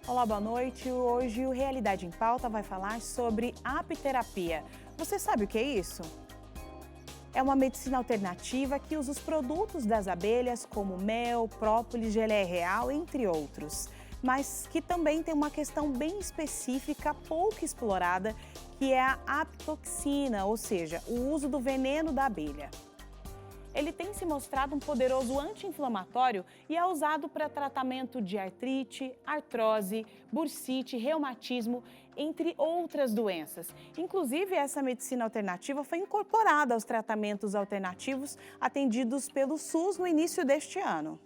Olá, boa noite. Hoje o Realidade em Pauta vai falar sobre apiterapia. Você sabe o que é isso? É uma medicina alternativa que usa os produtos das abelhas, como mel, própolis, geleia real, entre outros. Mas que também tem uma questão bem específica, pouco explorada, que é a apitoxina, ou seja, o uso do veneno da abelha. Ele tem se mostrado um poderoso anti-inflamatório e é usado para tratamento de artrite, artrose, bursite, reumatismo, entre outras doenças. Inclusive, essa medicina alternativa foi incorporada aos tratamentos alternativos atendidos pelo SUS no início deste ano.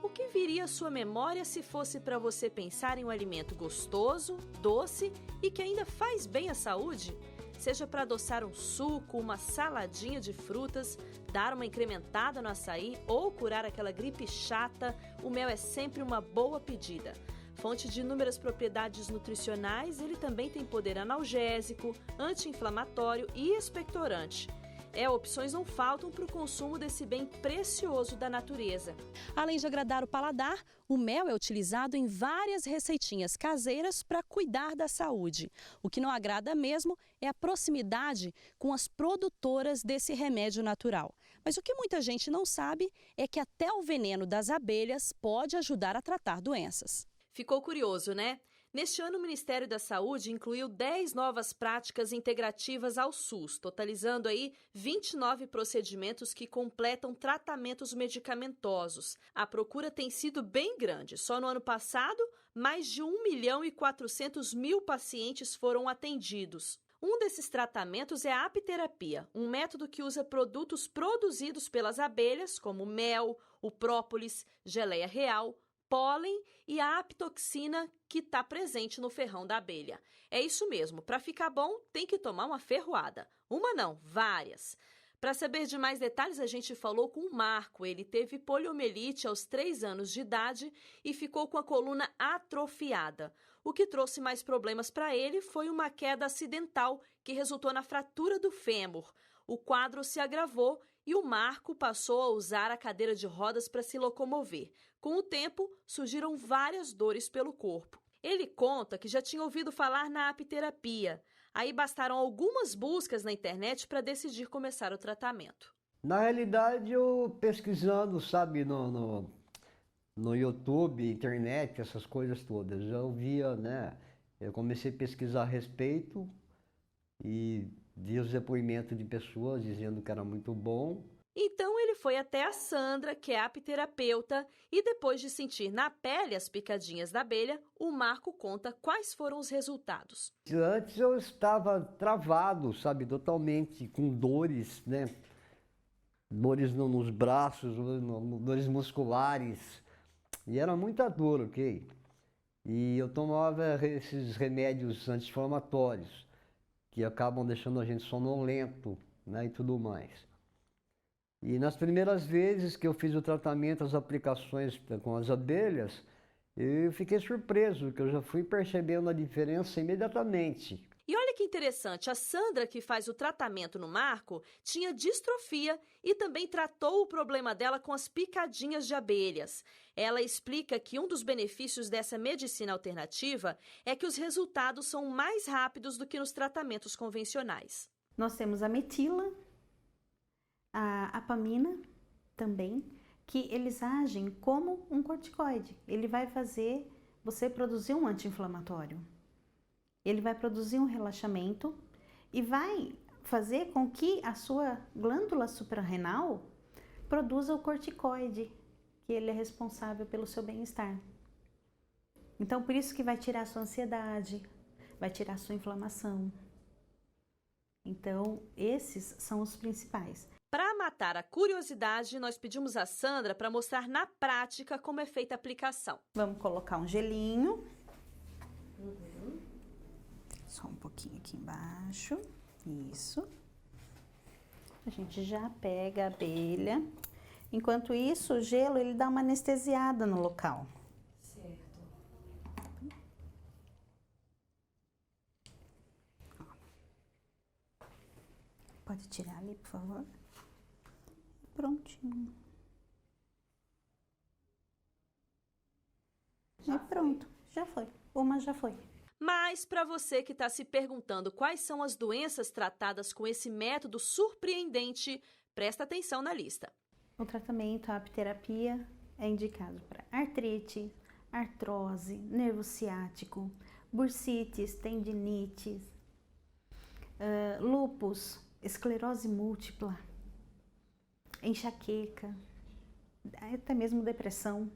O que viria à sua memória se fosse para você pensar em um alimento gostoso, doce e que ainda faz bem à saúde? Seja para adoçar um suco, uma saladinha de frutas, dar uma incrementada no açaí ou curar aquela gripe chata, o mel é sempre uma boa pedida. Fonte de inúmeras propriedades nutricionais, ele também tem poder analgésico, anti-inflamatório e expectorante. Opções não faltam para o consumo desse bem precioso da natureza. Além de agradar o paladar, o mel é utilizado em várias receitinhas caseiras para cuidar da saúde. O que não agrada mesmo é a proximidade com as produtoras desse remédio natural. Mas o que muita gente não sabe é que até o veneno das abelhas pode ajudar a tratar doenças. Ficou curioso, né? Neste ano, o Ministério da Saúde incluiu 10 novas práticas integrativas ao SUS, totalizando aí 29 procedimentos que completam tratamentos medicamentosos. A procura tem sido bem grande. Só no ano passado, mais de 1.400.000 pacientes foram atendidos. Um desses tratamentos é a apiterapia, um método que usa produtos produzidos pelas abelhas, como mel, o própolis, geleia real, pólen e a apitoxina que está presente no ferrão da abelha. É isso mesmo, para ficar bom tem que tomar uma ferroada. Uma não, várias. Para saber de mais detalhes, a gente falou com o Marco. Ele teve poliomielite aos 3 anos de idade e ficou com a coluna atrofiada. O que trouxe mais problemas para ele foi uma queda acidental que resultou na fratura do fêmur. O quadro se agravou e o Marco passou a usar a cadeira de rodas para se locomover. Com o tempo, surgiram várias dores pelo corpo. Ele conta que já tinha ouvido falar na apiterapia. Aí bastaram algumas buscas na internet para decidir começar o tratamento. Na realidade, eu pesquisando, sabe, no YouTube, internet, essas coisas todas, eu via, né, eu comecei a pesquisar a respeito e vi os depoimentos de pessoas dizendo que era muito bom. Então ele foi até a Sandra, que é apiterapeuta, e depois de sentir na pele as picadinhas da abelha, o Marco conta quais foram os resultados. Antes eu estava travado, sabe, totalmente com dores, né, dores nos braços, dores musculares, e era muita dor, ok? E eu tomava esses remédios anti-inflamatórios, que acabam deixando a gente sonolento, né, e tudo mais. E nas primeiras vezes que eu fiz o tratamento, as aplicações com as abelhas, eu fiquei surpreso, porque eu já fui percebendo a diferença imediatamente. E olha que interessante, a Sandra, que faz o tratamento no Marco, tinha distrofia e também tratou o problema dela com as picadinhas de abelhas. Ela explica que um dos benefícios dessa medicina alternativa é que os resultados são mais rápidos do que nos tratamentos convencionais. Nós temos a metila, a apamina também, que eles agem como um corticoide. Ele vai fazer você produzir um anti-inflamatório. Ele vai produzir um relaxamento e vai fazer com que a sua glândula suprarrenal produza o corticoide, que ele é responsável pelo seu bem-estar. Então, por isso que vai tirar a sua ansiedade, vai tirar a sua inflamação. Então, esses são os principais. Para matar a curiosidade, nós pedimos a Sandra para mostrar na prática como é feita a aplicação. Vamos colocar um gelinho. Só um pouquinho aqui embaixo. Isso. A gente já pega a abelha. Enquanto isso, o gelo ele dá uma anestesiada no local. Certo. Pode tirar ali, por favor. Prontinho. E pronto, já foi. Uma já foi. Mas para você que está se perguntando quais são as doenças tratadas com esse método surpreendente, presta atenção na lista. O tratamento, a apiterapia, é indicado para artrite, artrose, nervo ciático, bursites, tendinites, lúpus, esclerose múltipla, enxaqueca, até mesmo depressão,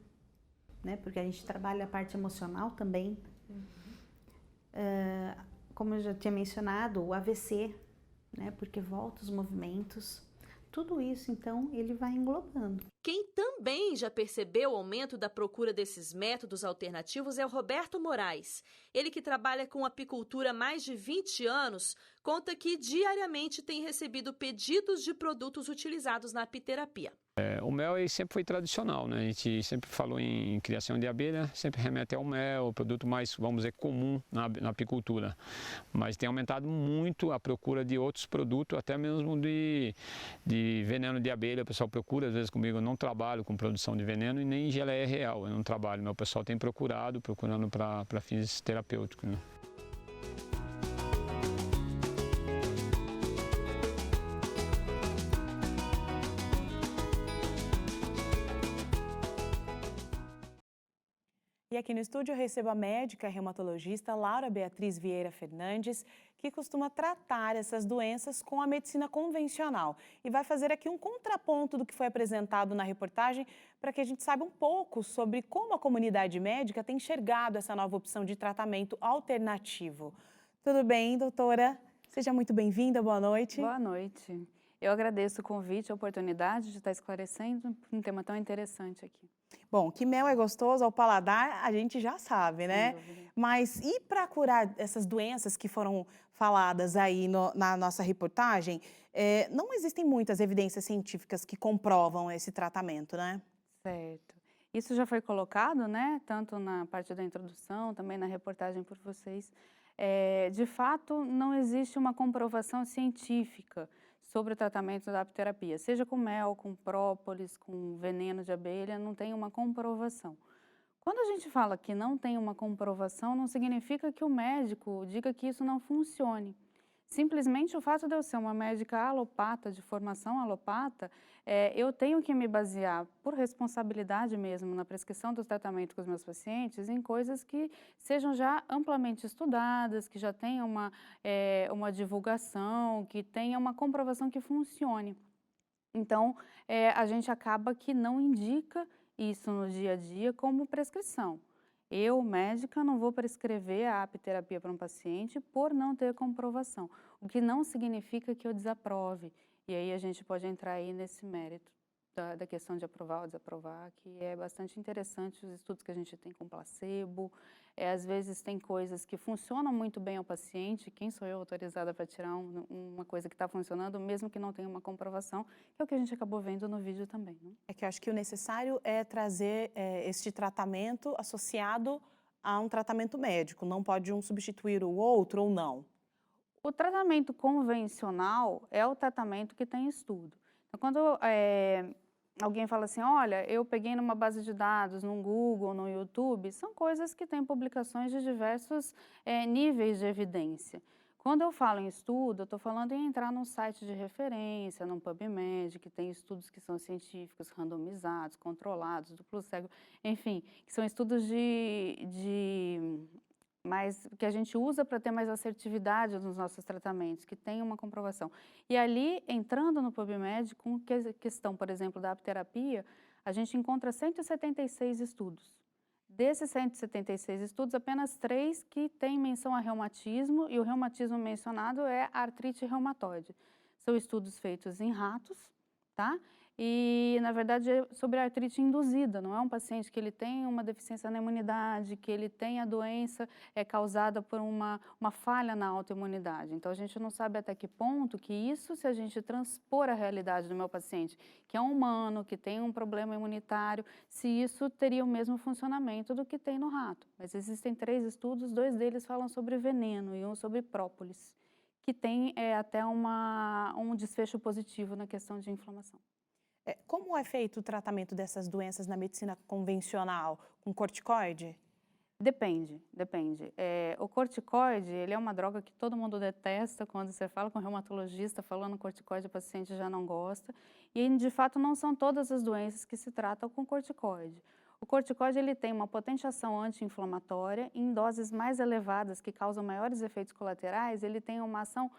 né? Porque a gente trabalha a parte emocional também. Como eu já tinha mencionado, o AVC, né? Porque volta os movimentos. Tudo isso, então, ele vai englobando. Quem também já percebeu o aumento da procura desses métodos alternativos é o Roberto Moraes. Ele, que trabalha com apicultura há mais de 20 anos, conta que diariamente tem recebido pedidos de produtos utilizados na apiterapia. O mel ele sempre foi tradicional, né? A gente sempre falou em criação de abelha, sempre remete ao mel, o produto mais, vamos dizer, comum na apicultura. Mas tem aumentado muito a procura de outros produtos, até mesmo de veneno de abelha. O pessoal procura, às vezes comigo eu não trabalho com produção de veneno e nem geleia real, eu não trabalho, mas o pessoal tem procurando para fins terapêuticos, né? E aqui no estúdio eu recebo a médica reumatologista Laura Beatriz Vieira Fernandes, que costuma tratar essas doenças com a medicina convencional. E vai fazer aqui um contraponto do que foi apresentado na reportagem para que a gente saiba um pouco sobre como a comunidade médica tem enxergado essa nova opção de tratamento alternativo. Tudo bem, doutora? Seja muito bem-vinda, boa noite. Boa noite. Eu agradeço o convite, a oportunidade de estar esclarecendo um tema tão interessante aqui. Bom, que mel é gostoso ao paladar, a gente já sabe, né? Sem dúvida. Mas e para curar essas doenças que foram faladas aí na nossa reportagem, não existem muitas evidências científicas que comprovam esse tratamento, né? Certo. Isso já foi colocado, né? Tanto na parte da introdução, também na reportagem por vocês. De fato, não existe uma comprovação científica sobre o tratamento da apiterapia, seja com mel, com própolis, com veneno de abelha, não tem uma comprovação. Quando a gente fala que não tem uma comprovação, não significa que o médico diga que isso não funcione. Simplesmente o fato de eu ser uma médica alopata, de formação alopata, eu tenho que me basear, por responsabilidade mesmo, na prescrição do tratamento com os meus pacientes, em coisas que sejam já amplamente estudadas, que já tenham uma divulgação, que tenha uma comprovação que funcione. Então, a gente acaba que não indica isso no dia a dia como prescrição. Eu, médica, não vou prescrever a apiterapia para um paciente por não ter comprovação, o que não significa que eu desaprove. E aí a gente pode entrar aí nesse mérito da questão de aprovar ou desaprovar, que é bastante interessante os estudos que a gente tem com placebo. Às vezes tem coisas que funcionam muito bem ao paciente, quem sou eu autorizada para tirar uma coisa que está funcionando, mesmo que não tenha uma comprovação, que é o que a gente acabou vendo no vídeo também, né? É que eu acho que o necessário é trazer este tratamento associado a um tratamento médico, não pode um substituir o outro ou não. O tratamento convencional é o tratamento que tem estudo. Então, quando alguém fala assim, olha, eu peguei numa base de dados, no Google, no YouTube, são coisas que têm publicações de diversos níveis de evidência. Quando eu falo em estudo, eu estou falando em entrar num site de referência, num PubMed, que tem estudos que são científicos, randomizados, controlados, duplo cego, enfim, que são estudos mas que a gente usa para ter mais assertividade nos nossos tratamentos, que tem uma comprovação. E ali, entrando no PubMed, com questão, por exemplo, da apiterapia, a gente encontra 176 estudos. Desses 176 estudos, apenas 3 que têm menção a reumatismo, e o reumatismo mencionado é a artrite reumatoide. São estudos feitos em ratos, tá? E, na verdade, é sobre a artrite induzida, não é um paciente que ele tem uma deficiência na imunidade, que ele tem a doença causada por uma falha na autoimunidade. Então, a gente não sabe até que ponto que isso, se a gente transpor a realidade do meu paciente, que é um humano, que tem um problema imunitário, se isso teria o mesmo funcionamento do que tem no rato. Mas existem 3 estudos, 2 deles falam sobre veneno e um sobre própolis, que tem até um desfecho positivo na questão de inflamação. Como é feito o tratamento dessas doenças na medicina convencional? Com corticoide? Depende. O corticoide, ele é uma droga que todo mundo detesta. Quando você fala com um reumatologista falando corticoide, o paciente já não gosta. E, de fato, não são todas as doenças que se tratam com corticoide. O corticoide, ele tem uma potente ação anti-inflamatória. Em doses mais elevadas, que causam maiores efeitos colaterais, ele tem uma ação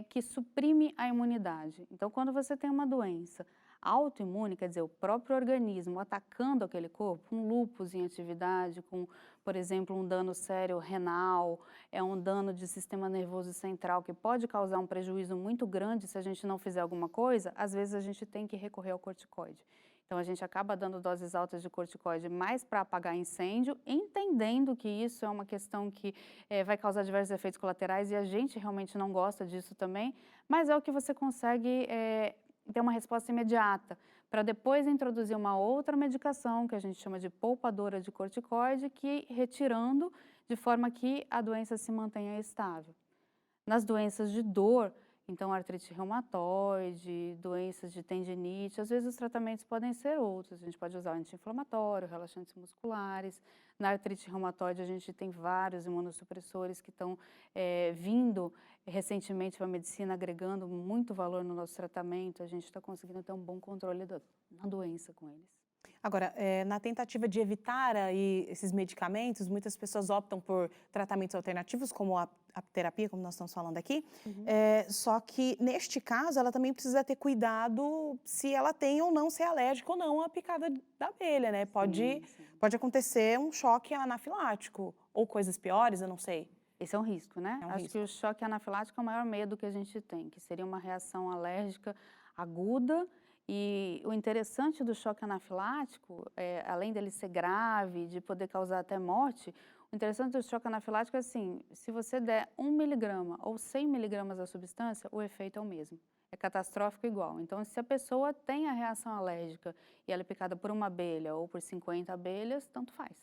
que suprime a imunidade. Então, quando você tem uma doença autoimune, quer dizer, o próprio organismo atacando aquele corpo, um lúpus em atividade, com, por exemplo, um dano sério renal, um dano de sistema nervoso central que pode causar um prejuízo muito grande se a gente não fizer alguma coisa, às vezes a gente tem que recorrer ao corticoide. Então, a gente acaba dando doses altas de corticoide mais para apagar incêndio, entendendo que isso é uma questão que vai causar diversos efeitos colaterais e a gente realmente não gosta disso também, mas é o que você consegue ter uma resposta imediata, para depois introduzir uma outra medicação, que a gente chama de poupadora de corticoide, que retirando de forma que a doença se mantenha estável. Nas doenças de dor, então artrite reumatoide, doenças de tendinite, às vezes os tratamentos podem ser outros. A gente pode usar anti-inflamatório, relaxantes musculares. Na artrite reumatoide a gente tem vários imunossupressores que estão vindo recentemente para a medicina, agregando muito valor no nosso tratamento. A gente está conseguindo ter um bom controle da doença com eles. Agora, na tentativa de evitar aí esses medicamentos, muitas pessoas optam por tratamentos alternativos, como a apiterapia, como nós estamos falando aqui. Só que, neste caso, ela também precisa ter cuidado se ela tem ou não, se é alérgica ou não à picada da abelha, né? Pode acontecer um choque anafilático ou coisas piores, eu não sei. Esse é um risco, né? Acho que o choque anafilático é o maior medo que a gente tem, que seria uma reação alérgica aguda. E o interessante do choque anafilático, além dele ser grave, de poder causar até morte, o interessante do choque anafilático é assim, se você der 1 miligrama ou 100 miligramas da substância, o efeito é o mesmo. É catastrófico igual. Então, se a pessoa tem a reação alérgica e ela é picada por uma abelha ou por 50 abelhas, tanto faz.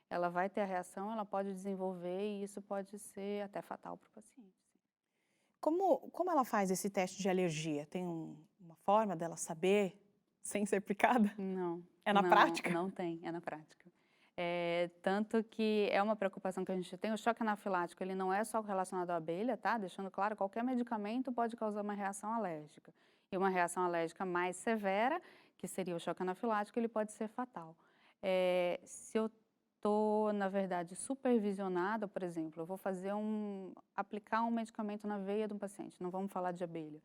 Ela vai ter a reação, ela pode desenvolver e isso pode ser até fatal para o paciente. Como ela faz esse teste de alergia? Tem uma forma dela saber sem ser picada? Não. É na prática? Não tem, é na prática. Tanto que é uma preocupação que a gente tem. O choque anafilático, ele não é só relacionado à abelha, tá? Deixando claro, qualquer medicamento pode causar uma reação alérgica. E uma reação alérgica mais severa, que seria o choque anafilático, ele pode ser fatal. Se eu estou, na verdade, supervisionada, por exemplo, eu vou aplicar um medicamento na veia de um paciente, não vamos falar de abelha.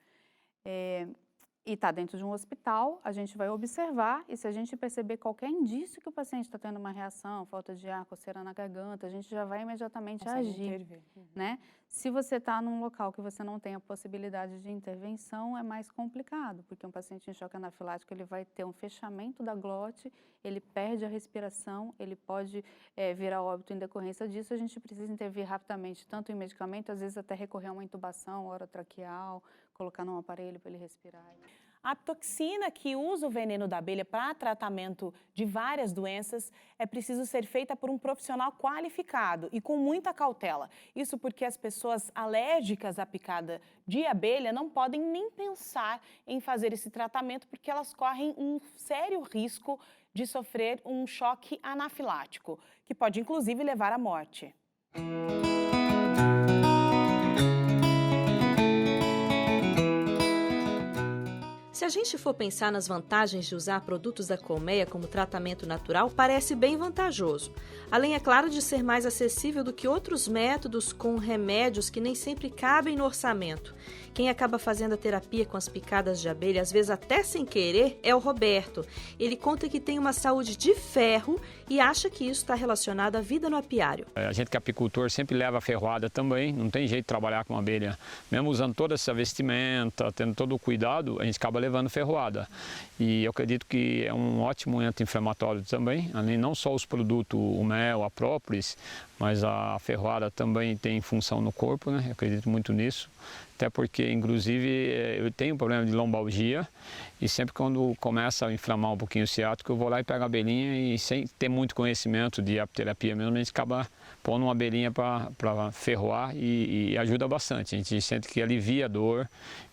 E está dentro de um hospital, a gente vai observar e se a gente perceber qualquer indício que o paciente está tendo uma reação, falta de ar, coceira na garganta, a gente já vai imediatamente agir, né? Se você está num local que você não tem a possibilidade de intervenção, é mais complicado, porque um paciente em choque anafilático, ele vai ter um fechamento da glote, ele perde a respiração, ele pode vir a óbito em decorrência disso, a gente precisa intervir rapidamente, tanto em medicamento, às vezes até recorrer a uma intubação orotraqueal, colocar num aparelho para ele respirar. A toxina que usa o veneno da abelha para tratamento de várias doenças é preciso ser feita por um profissional qualificado e com muita cautela. Isso porque as pessoas alérgicas à picada de abelha não podem nem pensar em fazer esse tratamento porque elas correm um sério risco de sofrer um choque anafilático, que pode inclusive levar à morte. Se a gente for pensar nas vantagens de usar produtos da colmeia como tratamento natural, parece bem vantajoso. Além, é claro, de ser mais acessível do que outros métodos com remédios que nem sempre cabem no orçamento. Quem acaba fazendo a terapia com as picadas de abelha, às vezes até sem querer, é o Roberto. Ele conta que tem uma saúde de ferro e acha que isso está relacionado à vida no apiário. A gente que é apicultor sempre leva a ferroada também, não tem jeito de trabalhar com abelha. Mesmo usando toda essa vestimenta, tendo todo o cuidado, a gente acaba levando ferroada. E eu acredito que é um ótimo anti-inflamatório também, além não só os produtos, o mel, a própolis, mas a ferroada também tem função no corpo, né? Eu acredito muito nisso. até porque, inclusive, eu tenho problema de lombalgia e sempre quando começa a inflamar um pouquinho o ciático, eu vou lá e pego a abelhinha e sem ter muito conhecimento de apiterapia mesmo, a gente acaba pondo uma abelhinha para ferroar e ajuda bastante. A gente sente que alivia a dor,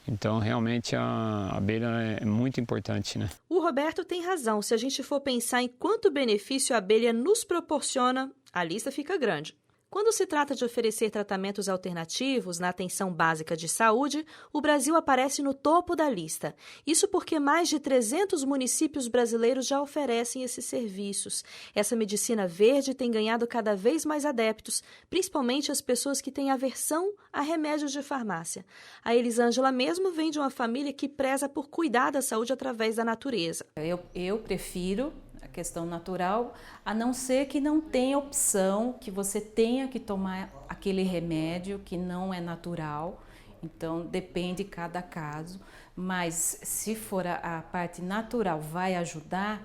então realmente a abelha é muito importante, né? O Roberto tem razão. Se a gente for pensar em quanto benefício a abelha nos proporciona, a lista fica grande. Quando se trata de oferecer tratamentos alternativos na atenção básica de saúde, o Brasil aparece no topo da lista. Isso porque mais de 300 municípios brasileiros já oferecem esses serviços. Essa medicina verde tem ganhado cada vez mais adeptos, principalmente as pessoas que têm aversão a remédios de farmácia. A Elisângela mesmo vem de uma família que preza por cuidar da saúde através da natureza. Eu prefiro a questão natural, a não ser que não tenha opção, que você tenha que tomar aquele remédio que não é natural, então depende de cada caso, mas se for a parte natural vai ajudar,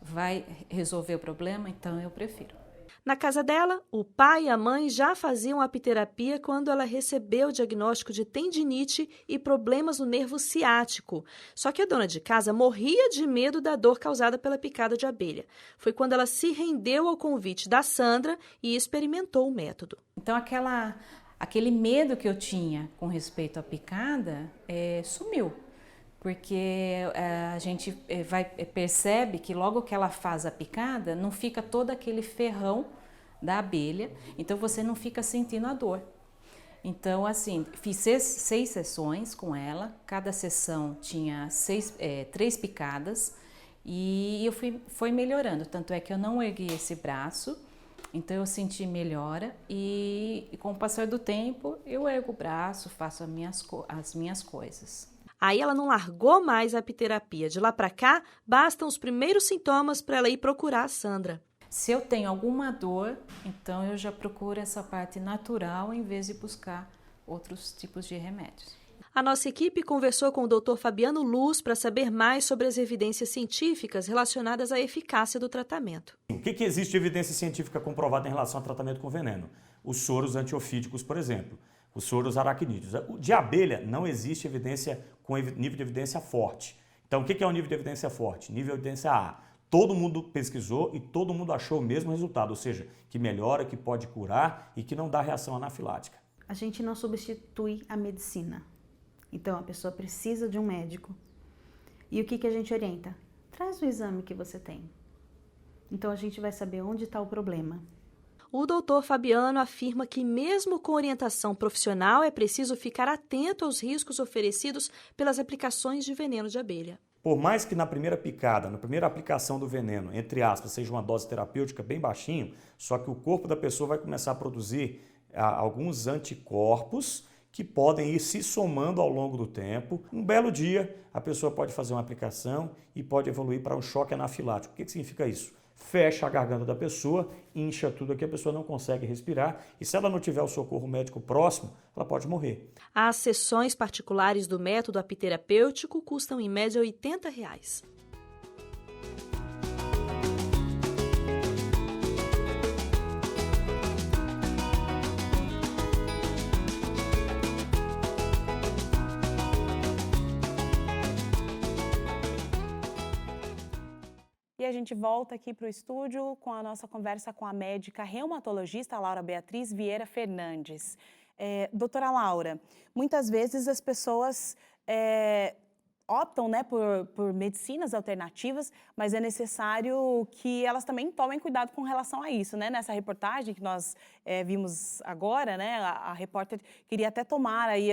vai resolver o problema, então eu prefiro. Na casa dela, o pai e a mãe já faziam apiterapia quando ela recebeu o diagnóstico de tendinite e problemas no nervo ciático. Só que a dona de casa morria de medo da dor causada pela picada de abelha. Foi quando ela se rendeu ao convite da Sandra e experimentou o método. Então aquele medo que eu tinha com respeito à picada sumiu. Porque a gente percebe que logo que ela faz a picada, não fica todo aquele ferrão da abelha, então você não fica sentindo a dor. Então, assim, fiz 6 sessões com ela, cada sessão tinha 3 picadas e foi melhorando, tanto é que eu não ergui esse braço, então eu senti melhora e com o passar do tempo eu ergo o braço, faço as minhas coisas. Aí ela não largou mais a apiterapia. De lá para cá, bastam os primeiros sintomas para ela ir procurar a Sandra. Se eu tenho alguma dor, então eu já procuro essa parte natural em vez de buscar outros tipos de remédios. A nossa equipe conversou com o Dr. Fabiano Luz para saber mais sobre as evidências científicas relacionadas à eficácia do tratamento. O que existe de evidência científica comprovada em relação ao tratamento com veneno? Os soros antiofídicos, por exemplo. Os soros aracnídeos. De abelha não existe evidência com nível de evidência forte. Então, o que é o nível de evidência forte? Nível de evidência A. Todo mundo pesquisou e todo mundo achou o mesmo resultado, ou seja, que melhora, que pode curar e que não dá reação anafilática. A gente não substitui a medicina. Então, a pessoa precisa de um médico. E o que a gente orienta? Traz o exame que você tem. Então, a gente vai saber onde está o problema. O doutor Fabiano afirma que mesmo com orientação profissional é preciso ficar atento aos riscos oferecidos pelas aplicações de veneno de abelha. Por mais que na primeira picada, na primeira aplicação do veneno, entre aspas, seja uma dose terapêutica bem baixinho, só que o corpo da pessoa vai começar a produzir alguns anticorpos que podem ir se somando ao longo do tempo. Um belo dia, a pessoa pode fazer uma aplicação e pode evoluir para um choque anafilático. O que significa isso? Fecha a garganta da pessoa, incha tudo aqui, a pessoa não consegue respirar e se ela não tiver o socorro médico próximo, ela pode morrer. As sessões particulares do método apiterapêutico custam em média R$ 80. E a gente volta aqui para o estúdio com a nossa conversa com a médica reumatologista Laura Beatriz Vieira Fernandes. Doutora Laura, muitas vezes as pessoas optam, né, por medicinas alternativas, mas é necessário que elas também tomem cuidado com relação a isso, né? Nessa reportagem que nós vimos agora, né, a repórter queria até tomar aí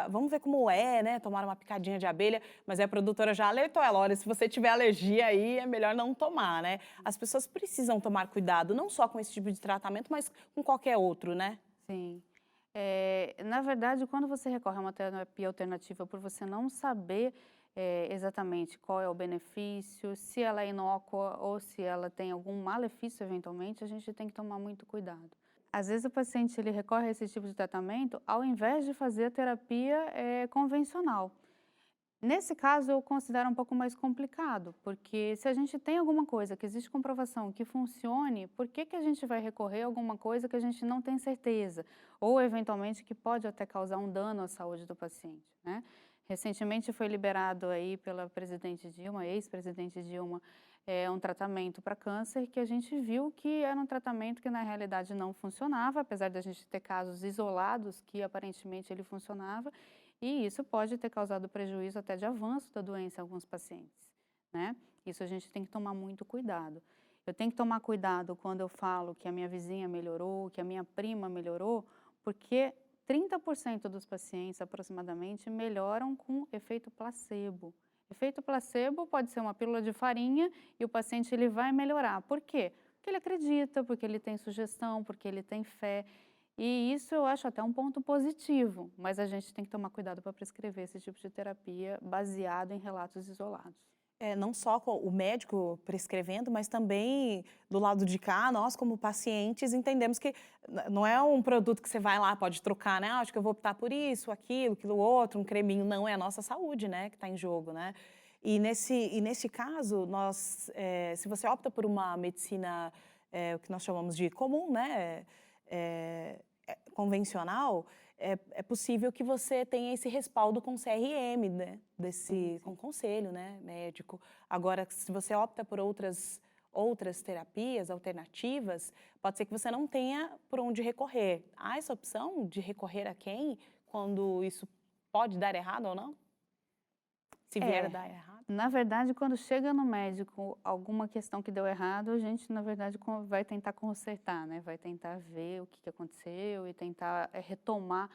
vamos ver como né, tomar uma picadinha de abelha, mas a produtora já alertou ela, olha, se você tiver alergia aí, é melhor não tomar, né? As pessoas precisam tomar cuidado, não só com esse tipo de tratamento, mas com qualquer outro, né? Sim. Na verdade, quando você recorre a uma terapia alternativa por você não saber exatamente qual é o benefício, se ela é inócua ou se ela tem algum malefício eventualmente, a gente tem que tomar muito cuidado. Às vezes o paciente ele recorre a esse tipo de tratamento ao invés de fazer a terapia convencional. Nesse caso, eu considero um pouco mais complicado, porque se a gente tem alguma coisa que existe comprovação que funcione, por que a gente vai recorrer a alguma coisa que a gente não tem certeza? Ou, eventualmente, que pode até causar um dano à saúde do paciente, né? Recentemente foi liberado aí pela presidente Dilma, ex-presidente Dilma, um tratamento para câncer que a gente viu que era um tratamento que na realidade não funcionava, apesar de a gente ter casos isolados que aparentemente ele funcionava, e isso pode ter causado prejuízo até de avanço da doença em alguns pacientes, né? Isso a gente tem que tomar muito cuidado. Eu tenho que tomar cuidado quando eu falo que a minha vizinha melhorou, que a minha prima melhorou, porque 30% dos pacientes, aproximadamente, melhoram com efeito placebo. Efeito placebo pode ser uma pílula de farinha e o paciente ele vai melhorar. Por quê? Porque ele acredita, porque ele tem sugestão, porque ele tem fé. E isso eu acho até um ponto positivo, mas a gente tem que tomar cuidado para prescrever esse tipo de terapia baseado em relatos isolados. Não só o médico prescrevendo, mas também do lado de cá, nós como pacientes entendemos que não é um produto que você vai lá, pode trocar, né? Acho que eu vou optar por isso, aquilo outro, um creminho. Não, é a nossa saúde, né, que está em jogo, né? E nesse caso, se você opta por uma medicina, o que nós chamamos de comum, né, convencional, é possível que você tenha esse respaldo com CRM, né, com conselho, né, médico. Agora, se você opta por outras terapias alternativas, pode ser que você não tenha por onde recorrer. Há essa opção de recorrer a quem quando isso pode dar errado ou não? Se vier a dar errado? Na verdade, quando chega no médico alguma questão que deu errado, a gente, na verdade, vai tentar consertar, né? Vai tentar ver o que aconteceu e tentar retomar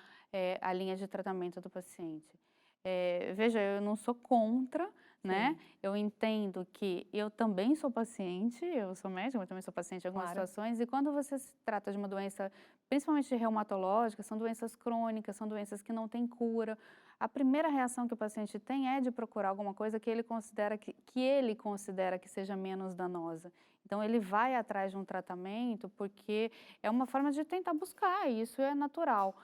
a linha de tratamento do paciente. Veja, eu não sou contra, né? Eu entendo que eu também sou paciente, eu sou médica, eu também sou paciente em algumas situações, e quando você se trata de uma doença, principalmente reumatológica, são doenças crônicas, são doenças que não têm cura, a primeira reação que o paciente tem é de procurar alguma coisa que ele considera que seja menos danosa. Então, ele vai atrás de um tratamento porque é uma forma de tentar buscar, e isso é natural.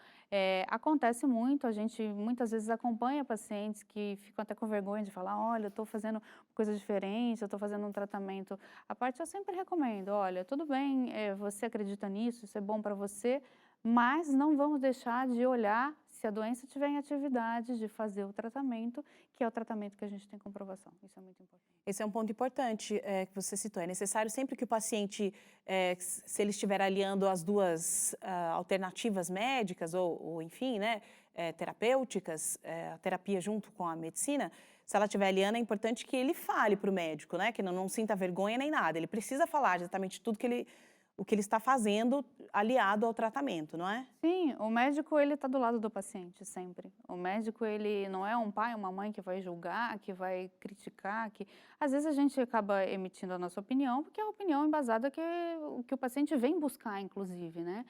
Acontece muito, a gente muitas vezes acompanha pacientes que ficam até com vergonha de falar, olha, eu estou fazendo coisa diferente, eu estou fazendo um tratamento. A parte eu sempre recomendo, olha, tudo bem, você acredita nisso, isso é bom para você, mas não vamos deixar de olhar se a doença estiver em atividade, de fazer o tratamento, que é o tratamento que a gente tem comprovação. Isso é muito importante. Esse é um ponto importante que você citou. É necessário sempre que o paciente, se ele estiver aliando as duas alternativas médicas ou enfim, né, terapêuticas, a terapia junto com a medicina, se ela estiver aliando, é importante que ele fale para o médico, né, que não sinta vergonha nem nada. Ele precisa falar exatamente tudo o que ele está fazendo aliado ao tratamento, não é? Sim, o médico ele está do lado do paciente sempre. O médico ele não é um pai, uma mãe que vai julgar, que vai criticar, que às vezes a gente acaba emitindo a nossa opinião porque é a opinião embasada que o paciente vem buscar, inclusive, né?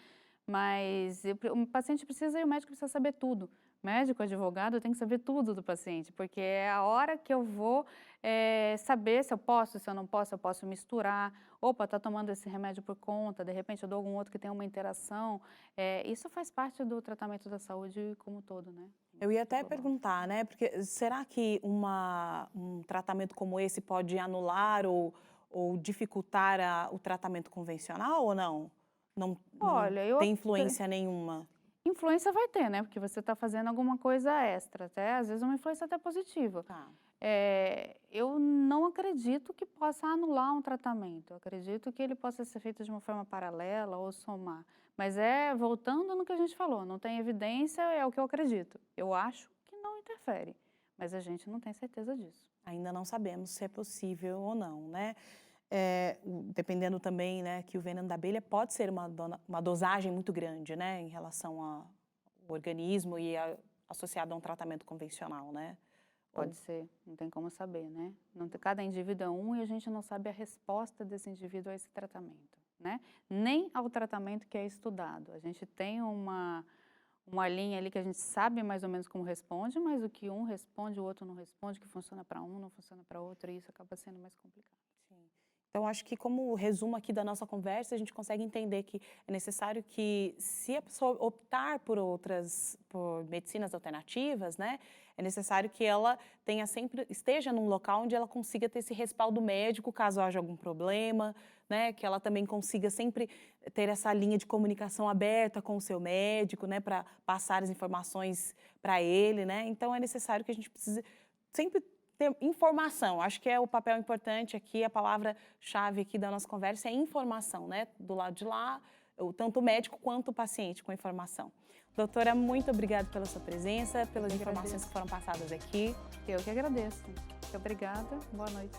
Mas o paciente precisa e o médico precisa saber tudo. Médico, advogado, tem que saber tudo do paciente, porque é a hora que eu vou saber se eu posso, se eu não posso, eu posso misturar. Opa, está tomando esse remédio por conta, de repente eu dou algum outro que tem uma interação. Isso faz parte do tratamento da saúde como todo, né? Eu ia até perguntar, né? Porque será que um tratamento como esse pode anular ou dificultar o tratamento convencional ou não? Não tem influência nenhuma? Influência vai ter, né? Porque você está fazendo alguma coisa extra, até às vezes uma influência até positiva. Eu não acredito que possa anular um tratamento. Eu acredito que ele possa ser feito de uma forma paralela ou somar. Mas voltando no que a gente falou, não tem evidência, é o que eu acredito. Eu acho que não interfere, mas a gente não tem certeza disso. Ainda não sabemos se é possível ou não, né? Dependendo também, né, que o veneno da abelha pode ser uma dosagem muito grande, né, em relação ao organismo e associado a um tratamento convencional, né? Pode ser, não tem como saber, né? Cada indivíduo é um e a gente não sabe a resposta desse indivíduo a esse tratamento, né? Nem ao tratamento que é estudado. A gente tem uma linha ali que a gente sabe mais ou menos como responde, mas o que um responde, o outro não responde, o que funciona para um, não funciona para outro, e isso acaba sendo mais complicado. Sim. Então, acho que como resumo aqui da nossa conversa, a gente consegue entender que é necessário que, se a pessoa optar por medicinas alternativas, né, é necessário que ela esteja num local onde ela consiga ter esse respaldo médico caso haja algum problema, né, que ela também consiga sempre ter essa linha de comunicação aberta com o seu médico, né, para passar as informações para ele, né. Então, é necessário que a gente precise sempre ter informação. Acho que é o papel importante aqui, a palavra-chave aqui da nossa conversa é informação, né? Do lado de lá, tanto o médico quanto o paciente com informação. Doutora, muito obrigada pela sua presença, pelas informações que foram passadas aqui. Eu que agradeço. Muito obrigada. Boa noite.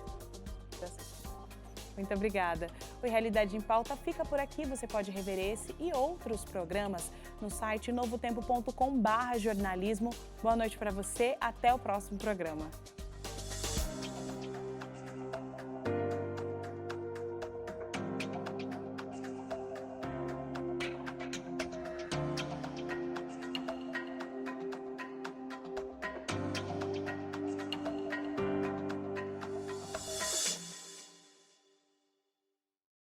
Muito obrigada. O Realidade em Pauta fica por aqui. Você pode rever esse e outros programas no site novotempo.com/jornalismo. Boa noite para você. Até o próximo programa.